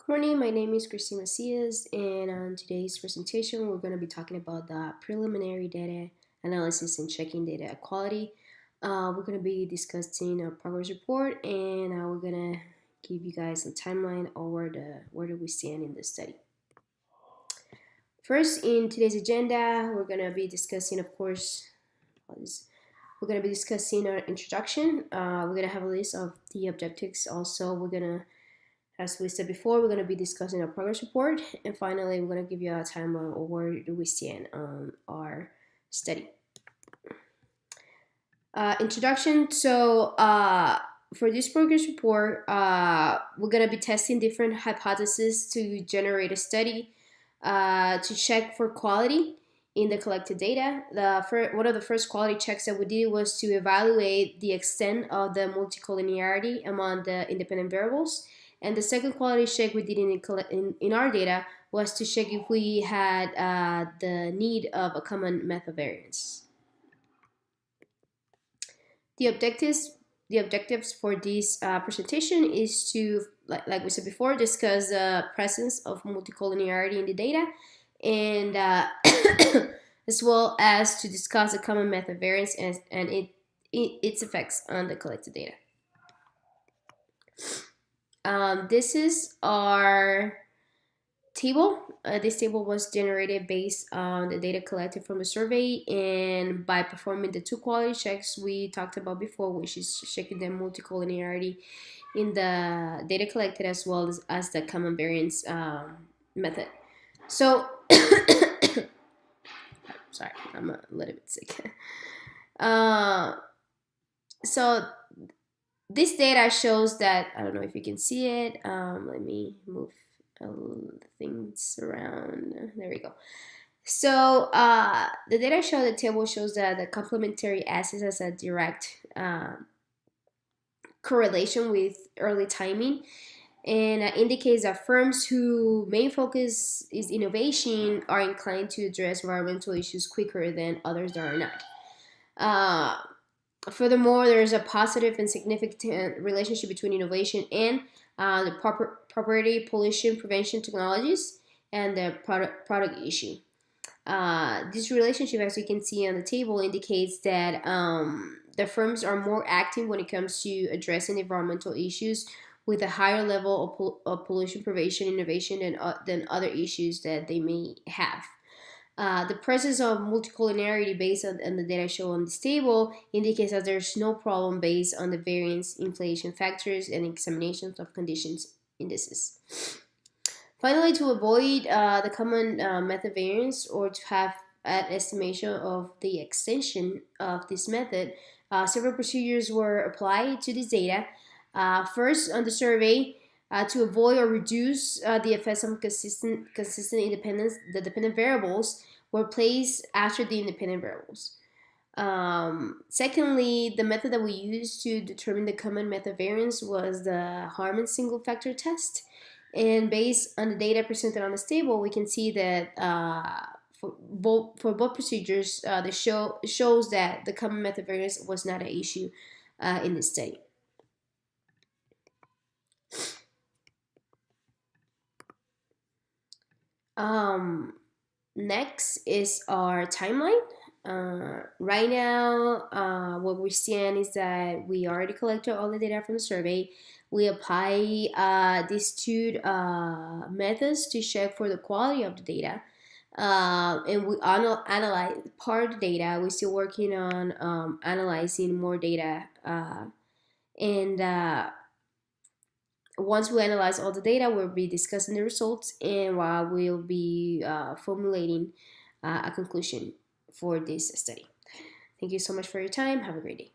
Good morning, my name is Christine Macias, and on today's presentation, we're going to be talking about the preliminary data analysis and checking data quality. We're going to be discussing a progress report, and we're going to give you guys a timeline of where do we stand in the study. First, in today's agenda, we're going to be discussing, of course, we're going to be discussing our introduction. We're going to have a list of the objectives. Also, we're going to, as we said before, we're going to be discussing our progress report, and finally, we're going to give you a timeline of where do we stand on our study. Introduction. So, for this progress report, we're going to be testing different hypotheses to generate a study to check for quality in the collected data. One of the first quality checks that we did was to evaluate the extent of the multicollinearity among the independent variables. And the second quality check we did in our data was to check if we had the need of a common method variance. The objectives for this presentation is to, like we said before, discuss the presence of multicollinearity in the data, and as well as to discuss the common method variance and its effects on the collected data. This is our table. This table was generated based on the data collected from the survey and by performing the two quality checks we talked about before, which is checking the multicollinearity in the data collected as well as the common variance method. So, sorry, I'm a little bit sick. So this data shows that, I don't know if you can see it. Let me move things around. There we go. So the data show, the table shows that the complementary acids has a direct correlation with early timing, and indicates that firms whose main focus is innovation are inclined to address environmental issues quicker than others that are not. Furthermore, there is a positive and significant relationship between innovation and the property pollution prevention technologies and the product issue. This relationship, as you can see on the table, indicates that the firms are more active when it comes to addressing environmental issues with a higher level of pollution prevention innovation than other issues that they may have. The presence of multicollinearity based on the data shown on this table indicates that there's no problem based on the variance inflation factors and examinations of conditions indices. Finally, to avoid the common method variance or to have an estimation of the extension of this method, several procedures were applied to this data. First, on the survey, to avoid or reduce the effects of consistent independence, the dependent variables were placed after the independent variables. Secondly, the method that we used to determine the common method variance was the Harman single factor test. And based on the data presented on this table, we can see that for both procedures, shows that the common method variance was not an issue in this study. Next is our timeline. Right now, what we're seeing is that we already collected all the data from the survey. We apply these two methods to check for the quality of the data. And we analyze part of the data. We're still working on analyzing more data. Once we analyze all the data, we'll be discussing the results, and we'll be formulating a conclusion for this study. Thank you so much for your time. Have a great day.